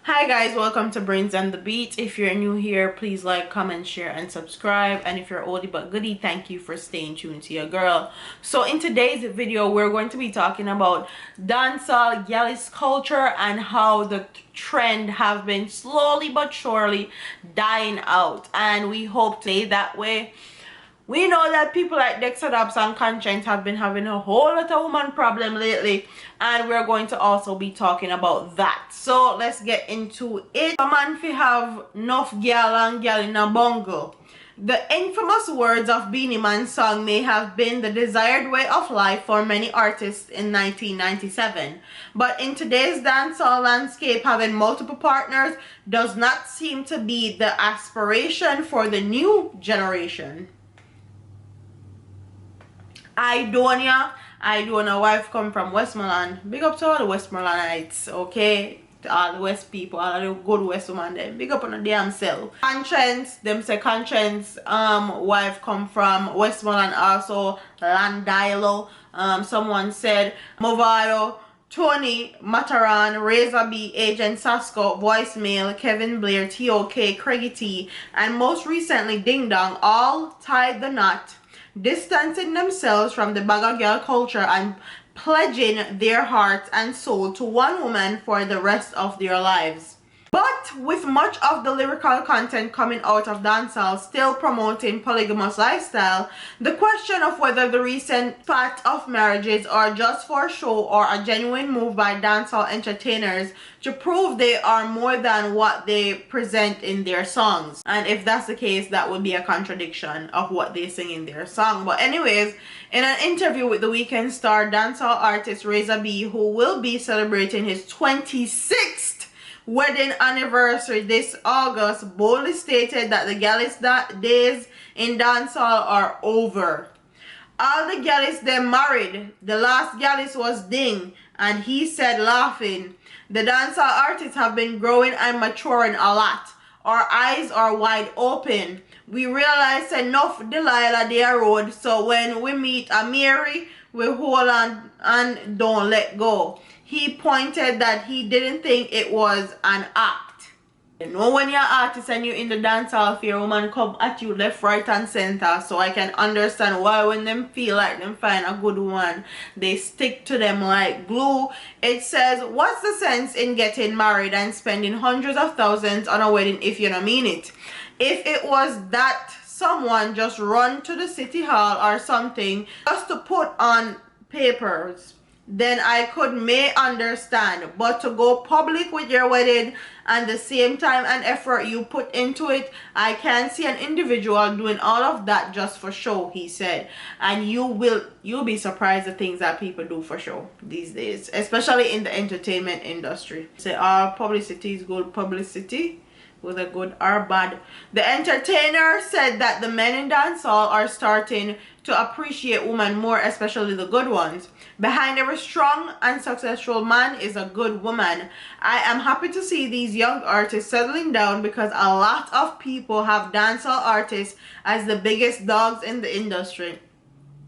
Hi guys, welcome to Brains and the Beat. If you're new here, please like, comment, share, and subscribe. And if you're oldie but goodie, thank you for staying tuned to your girl. So in today's video, we're going to be talking about dancehall gyalis culture and how the trend have been slowly but surely dying out. And we hope to stay that way. We know that people like Dexta Daps and Konshen have been having a whole lot of woman problem lately, and we're going to also be talking about that. So let's get into it. A man fi have enough gal and gal in a bungle. The infamous words of Beenie Man's song may have been the desired way of life for many artists in 1997. But in today's dancehall landscape, having multiple partners does not seem to be the aspiration for the new generation. I don't know wife come from Westmoreland. Big up to all the Westmorelandites, okay? To all the West people, all the good West woman them. Big up on the damn self. Conscience, them say Conscience wife come from Westmoreland, also Landilo. Someone said Movado, Tony, Mataran, Razor B, Agent Sasko, Voicemail, Kevin Blair, TOK, Craigie T, and most recently Ding Dong all tied the knot, distancing themselves from the bagger girl culture and pledging their hearts and soul to one woman for the rest of their lives. But with much of the lyrical content coming out of dancehall still promoting polygamous lifestyle, the question of whether the recent fact of marriages are just for show or a genuine move by dancehall entertainers to prove they are more than what they present in their songs. And if that's the case, that would be a contradiction of what they sing in their song. But anyways, in an interview with the Weekend star dancehall artist Razor B, who will be celebrating his 26th wedding anniversary this August, boldly stated that the gyalis days in dancehall are over. All the gyalis them married. The last gyalis was Ding, and he said laughing, the dancehall artists have been growing and maturing a lot. Our eyes are wide open. We realize enough Delilah their road, so when we meet a Mary, we hold on and don't let go. He pointed that he didn't think it was an act. You know, when you're an artist and you're in the dancehall, fear woman come at you left, right, and center. So I can understand why when them feel like them find a good one, they stick to them like glue. It says, what's the sense in getting married and spending hundreds of thousands on a wedding if you don't mean it? If it was that someone just run to the city hall or something just to put on papers, then I may understand. But to go public with your wedding and the same time and effort you put into it, I can't see an individual doing all of that just for show, he said. And you'll be surprised the things that people do for show these days, especially in the entertainment industry. Say all publicity is good publicity, whether good or bad. The entertainer said that the men in dancehall are starting to appreciate women more, especially the good ones. Behind every strong and successful man is a good woman. I am happy to see these young artists settling down because a lot of people have dancehall artists as the biggest dogs in the industry.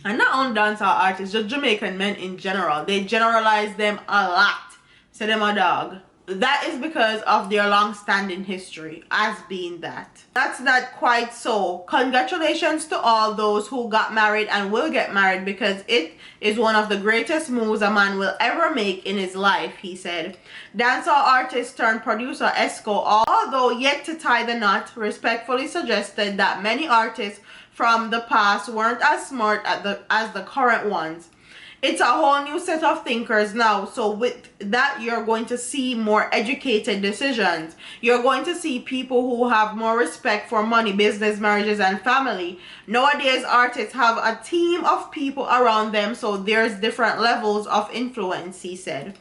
And not only dancehall artists, just Jamaican men in general. They generalize them a lot. Say them a dog. That is because of their long-standing history as being that. That's not quite so. Congratulations to all those who got married and will get married, because it is one of the greatest moves a man will ever make in his life, he said. Dancehall artist turned producer Esco, although yet to tie the knot, respectfully suggested that many artists from the past weren't as smart as the current ones. It's a whole new set of thinkers now, so with that you're going to see more educated decisions. You're going to see people who have more respect for money, business, marriages, and family. Nowadays artists have a team of people around them, so there's different levels of influence, he said.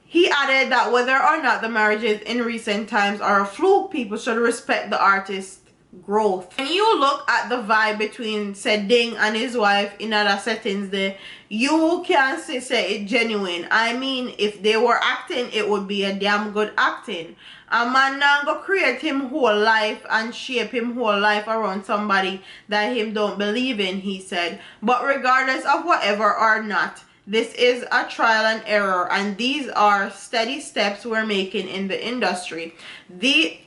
He added that whether or not the marriages in recent times are a fluke, people should respect the artist's growth. When you look at the vibe between said Ding and his wife in other settings there, you can say it's genuine. I mean, if they were acting, it would be a damn good acting. A man now go create him whole life and shape him whole life around somebody that him don't believe in, he said. But regardless of whatever or not, This is a trial and error, and these are steady steps we're making in the industry. They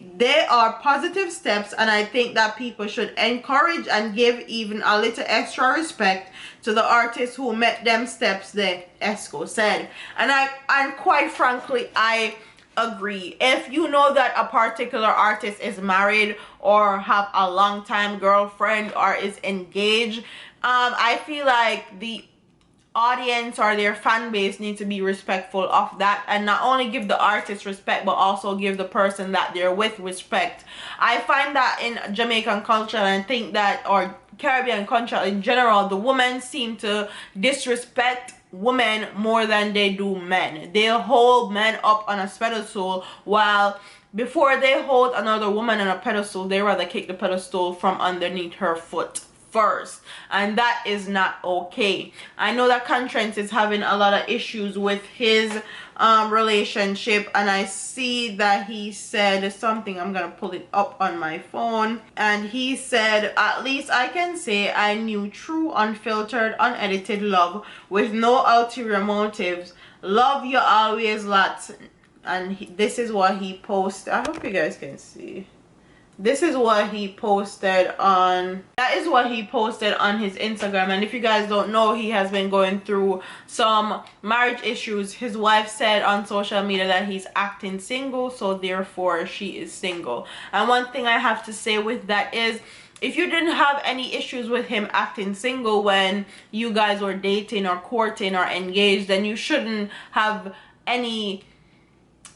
are positive steps, and I think that people should encourage and give even a little extra respect to the artists who met them steps, the Esco said. And quite frankly, I agree. If you know that a particular artist is married or have a long time girlfriend or is engaged, I feel like the audience or their fan base need to be respectful of that, and not only give the artist respect but also give the person that they're with respect. I find that in Jamaican culture, and I think that, or Caribbean culture in general, the women seem to disrespect women more than they do men. They hold men up on a pedestal, while before they hold another woman on a pedestal, they rather kick the pedestal from underneath her foot first, and that is not okay. I know that Konshen is having a lot of issues with his relationship, and I see that he said something. I'm gonna pull it up on my phone, and he said, at least I can say I knew true, unfiltered, unedited love with no ulterior motives. Love you always lots. And this is what he posted. I hope you guys can see. This is what he posted on, that is what he posted on his Instagram. And if you guys don't know, he has been going through some marriage issues. His wife said on social media that he's acting single, so therefore she is single. And one thing I have to say with that is, if you didn't have any issues with him acting single when you guys were dating or courting or engaged, then you shouldn't have any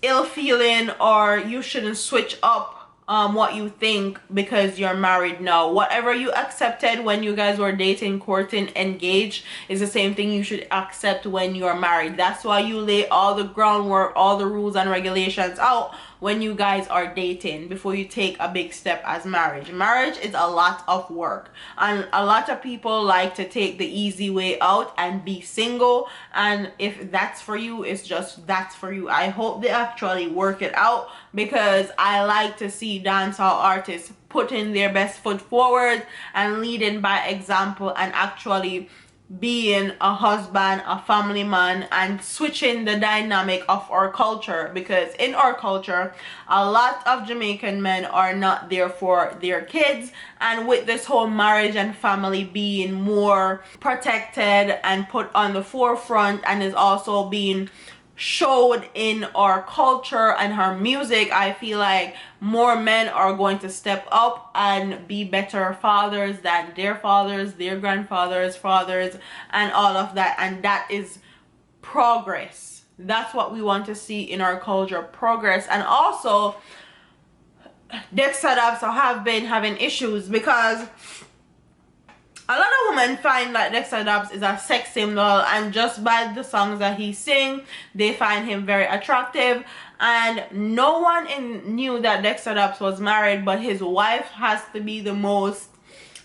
ill feeling, or you shouldn't switch up what you think because you're married now. Whatever you accepted when you guys were dating, courting, engaged is the same thing you should accept when you're married. That's why you lay all the groundwork, all the rules and regulations out when you guys are dating before you take a big step as marriage. Marriage is a lot of work, and a lot of people like to take the easy way out and be single, and if that's for you, it's just that's for you. I hope they actually work it out, because I like to see dancehall artists putting their best foot forward and leading by example, and actually being a husband, a family man, and switching the dynamic of our culture. Because in our culture, a lot of Jamaican men are not there for their kids, and with this whole marriage and family being more protected and put on the forefront, and is also being showed in our culture and her music, I feel like more men are going to step up and be better fathers than their fathers, their grandfathers, fathers, and all of that. And that is progress. That's what we want to see in our culture, progress. And also, Dexta Daps have been having issues because a lot of women find that Dexta Daps is a sex symbol, and just by the songs that he sings, they find him very attractive. And no one knew that Dexta Daps was married, but his wife has to be the most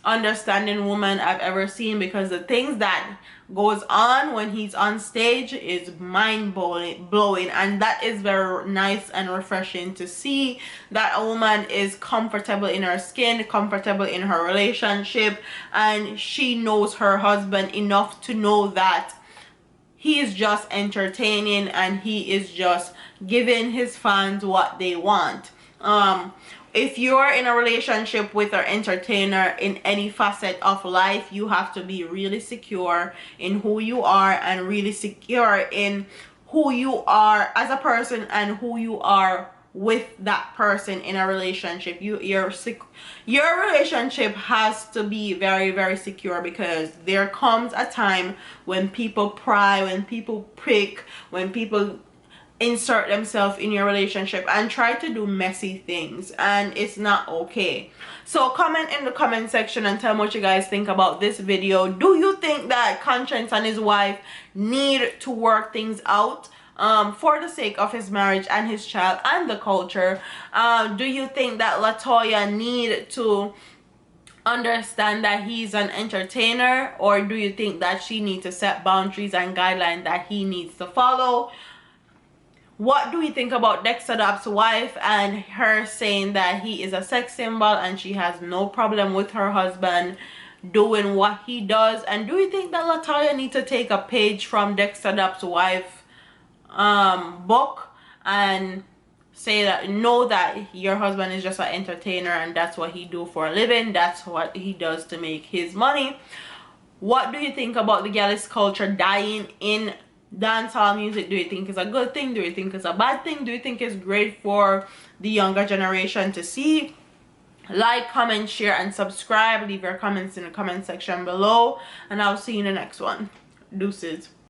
understanding woman I've ever seen, because the things that goes on when he's on stage is mind-blowing, and that is very nice and refreshing to see, that a woman is comfortable in her skin, comfortable in her relationship, and she knows her husband enough to know that he is just entertaining and he is just giving his fans what they want. If you're in a relationship with an entertainer in any facet of life, you have to be really secure in who you are, and really secure in who you are as a person and who you are with that person in a relationship. Your relationship has to be very, very secure, because there comes a time when people pry, when people prick, when people insert themselves in your relationship and try to do messy things, and it's not okay. So comment in the comment section and tell me what you guys think about this video. Do you think that Konshen and his wife need to work things out for the sake of his marriage and his child and the culture? Do you think that Latoya need to understand that he's an entertainer, or do you think that she needs to set boundaries and guidelines that he needs to follow? What do you think about Dexta Daps' wife and her saying that he is a sex symbol and she has no problem with her husband doing what he does? And do you think that Latoya needs to take a page from Dexta Daps' wife book and say that, know that your husband is just an entertainer and that's what he do for a living, that's what he does to make his money? What do you think about the gyalis culture dying in dancehall music? Do you think it's a good thing? Do you think it's a bad thing? Do you think it's great for the younger generation to see? Like, comment, share, and subscribe. Leave your comments in the comment section below, and I'll see you in the next one. Deuces.